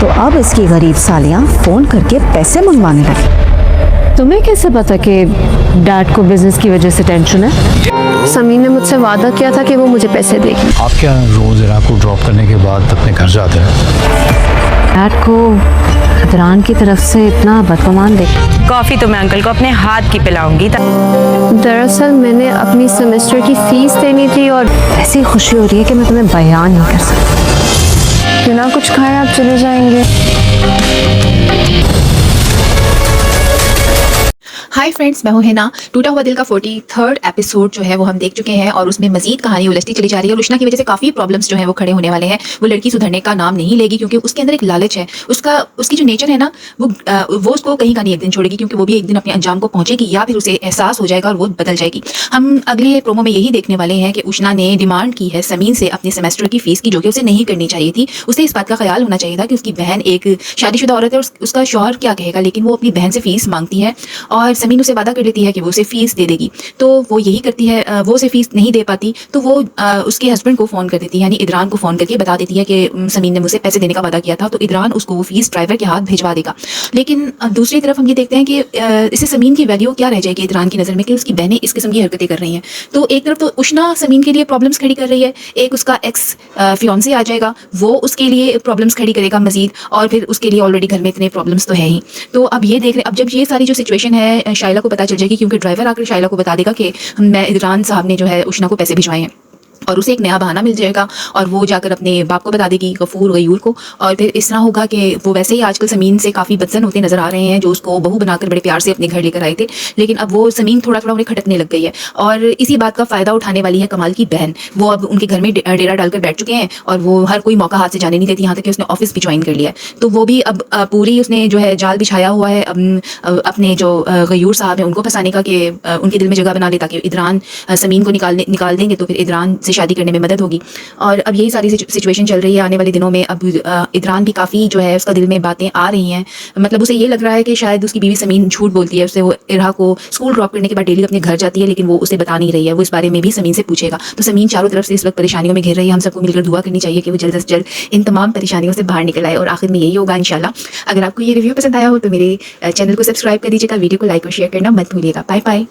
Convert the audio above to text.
तो अब इसकी गरीब सालियां फ़ोन करके पैसे मंगवाने लगी। तुम्हें कैसे पता कि डैड को बिजनेस की वजह से टेंशन है? समीन ने मुझसे वादा किया था कि वो मुझे पैसे देगी। आप क्या रोज इरा को ड्रॉप करने के बाद अपने घर जाते हैं? डैड को अदरान की तरफ से इतना बदगुमान देख। कॉफी तो मैं अंकल को अपने हाथ की पिलाऊंगी। दरअसल मैंने अपनी सेमेस्टर की फीस देनी थी और ऐसी खुशी हो रही है कि मैं तुम्हें बयान नहीं कर सकती। बिना कुछ खाए आप चले जाएंगे। हाय फ्रेंड्स, मैं हूं हिना। टूटा हुआ दिल का 43rd एपिसोड जो है वो हम देख चुके हैं और उसमें मजीद कहानी उलझती चली जा रही है और उष्णा की वजह से काफ़ी प्रॉब्लम्स जो है वो खड़े होने वाले हैं। वो लड़की सुधरने का नाम नहीं लेगी क्योंकि उसके अंदर एक लालच है। उसकी जो नेचर है ना वो उसको कहीं का नहीं एक दिन छोड़ेगी, क्योंकि वो भी एक दिन अपने अंजाम को पहुंचेगी या फिर उसे एहसास हो जाएगा और वो बदल जाएगी। हम अगले प्रोमो में यही देखने वाले हैं कि उष्णा ने डिमांड की है समीन से अपने सेमेस्टर की फीस की, जो कि उसे नहीं करनी चाहिए थी। उसे इस बात का ख्याल होना चाहिए था कि उसकी बहन एक शादीशुदा औरत है और उसका शौहर क्या कहेगा, लेकिन वो अपनी बहन से फीस मांगती है और समीन उसे वादा कर लेती है कि वो उसे फीस दे देगी। तो वो यही करती है, वो उसे फीस नहीं दे पाती तो वो उसके हस्बैंड को फ़ोन कर देती है, यानी इदरान को फ़ोन करके बता देती है कि समीन ने मुझसे पैसे देने का वादा किया था, तो इदरान उसको वो फीस ड्राइवर के हाथ भिजवा देगा। लेकिन दूसरी तरफ हम ये देखते हैं कि इससे समीन की वैल्यू क्या रह जाएगी इदरान की नज़र में कि उसकी बहनें इस किस्म की हरकतें कर रही हैं। तो एक तरफ तो उष्णा समीन के लिए प्रॉब्लम्स खड़ी कर रही है, एक उसका एक्स फियांसे आ जाएगा, वो उसके लिए प्रॉब्लम्स खड़ी करेगा मजीद, और फिर उसके लिए ऑलरेडी घर में इतने प्रॉब्लम्स तो है ही। तो अब ये देख रहे, अब जब ये सारी जो सिचुएशन है शाइला को पता चल जाएगी, क्योंकि ड्राइवर आकर शाइला को बता देगा कि मैं इदरान साहब ने जो है उष्णा को पैसे भिजवाए हैं, और उसे एक नया बहाना मिल जाएगा और वो जाकर अपने बाप को बता देगी, गफूर गयूर को। और फिर इस तरह होगा कि वो वैसे ही आजकल समीन से काफ़ी बदसन होते नजर आ रहे हैं, जो उसको बहू बनाकर बड़े प्यार से अपने घर लेकर आए थे, लेकिन अब वो समीन थोड़ा थोड़ा उन्हें खटकने लग गई है। और इसी बात का फ़ायदा उठाने वाली है कमाल की बहन। वो अब उनके घर में डेरा डालकर बैठ चुके हैं और वो हर कोई मौका हाथ से जाने नहीं देती, यहाँ तक कि उसने ऑफिस भी ज्वाइन कर लिया है। तो वो भी अब पूरी उसने जो है जाल बिछाया हुआ है अपने जो गयूर साहब हैं उनको फंसाने का, कि उनके दिल में जगह बना ले ताकि इदरान समीन को निकाल देंगे तो फिर इदरान से शादी करने में मदद होगी। और अब यही सारी सिचुएशन चल रही है आने वाले दिनों में। अब इदरान भी काफ़ी जो है उसका दिल में बातें आ रही हैं, मतलब उसे ये लग रहा है कि शायद उसकी बीवी समीन झूठ बोलती है। उससे वो इरा को स्कूल ड्रॉप करने के बाद डेली अपने घर जाती है, लेकिन वो उसे बता नहीं रही है। वो इस बारे में भी समीन से पूछेगा। तो समीन चारों तरफ से इस वक्त परेशानियों में घिर रही है। हम सबको मिलकर दुआ करनी चाहिए कि वो जल्द से जल्द इन तमाम परेशानियों से बाहर निकल आए और आखिर में यही होगा इंशाल्लाह। अगर आपको ये रिव्यू पसंद आया हो तो मेरे चैनल को सब्सक्राइब कर दीजिएगा, वीडियो को लाइक और शेयर करना मत भूलिएगा। Bye bye.